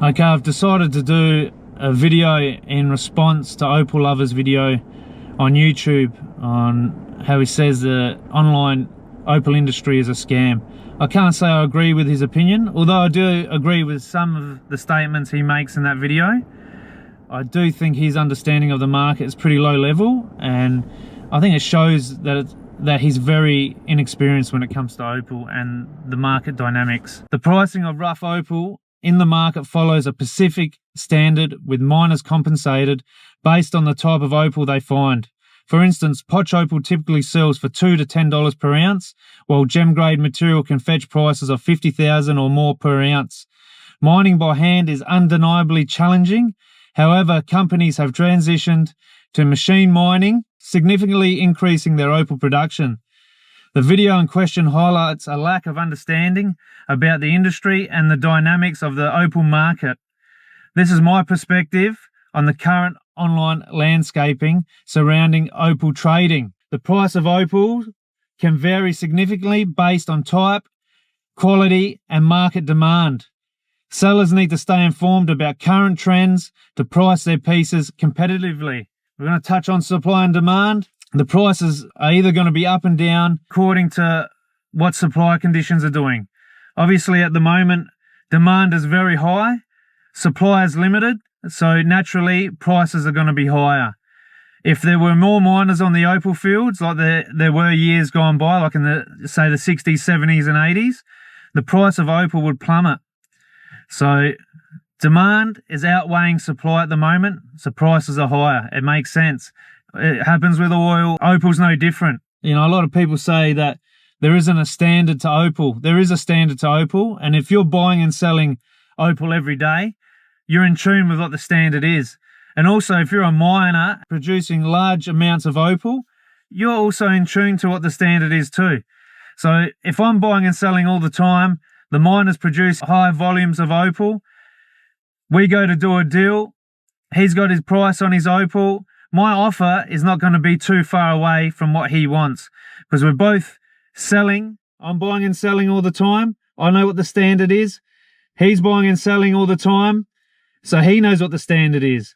Okay, I've decided to do a video in response to Opal Lover's video on YouTube on how he says the online Opal industry is a scam. I can't say I agree with his opinion, although I do agree with some of the statements he makes in that video. I do think his understanding of the market is pretty low level, and I think it shows that he's very inexperienced when it comes to Opal and the market dynamics. The pricing of rough Opal in the market follows a specific standard, with miners compensated based on the type of opal they find. For instance, potch opal typically sells for $2 to $10 per ounce, while gem grade material can fetch prices of $50,000 or more per ounce. Mining by hand is undeniably challenging. However, companies have transitioned to machine mining, significantly increasing their opal production. The video in question highlights a lack of understanding about the industry and the dynamics of the opal market. This is my perspective on the current online landscaping surrounding opal trading. The price of opal can vary significantly based on type, quality, and market demand. Sellers need to stay informed about current trends to price their pieces competitively. We're going to touch on supply and demand. The prices are either going to be up and down according to what supply conditions are doing. Obviously, at the moment, demand is very high, supply is limited, so naturally prices are going to be higher. If there were more miners on the opal fields, like there were years gone by, like in the 60s, 70s and 80s, the price of opal would plummet. So demand is outweighing supply at the moment, so prices are higher. It makes sense. It happens with oil. Opal's no different. You know, a lot of people say that there isn't a standard to opal. There is a standard to opal, and if you're buying and selling opal every day, you're in tune with what the standard is. And also, if you're a miner producing large amounts of opal, you're also in tune to what the standard is too. So if I'm buying and selling all the time, the miners produce high volumes of opal, we go to do a deal, he's got his price on his opal, my offer is not going to be too far away from what he wants, because we're both selling. I'm buying and selling all the time. I know what the standard is. He's buying and selling all the time, so he knows what the standard is.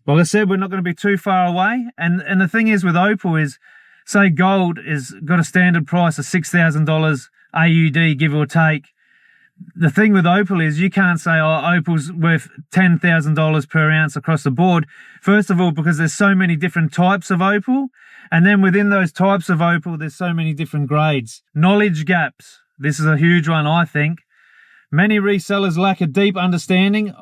Like I said, we're not going to be too far away. And the thing is with opal is, say gold is got a standard price of $6,000 AUD, give or take. The thing with opal is you can't say, oh, opal's worth $10,000 per ounce across the board. First of all, because there's so many different types of opal. And then within those types of opal, there's so many different grades. Knowledge gaps. This is a huge one, I think. Many resellers lack a deep understanding of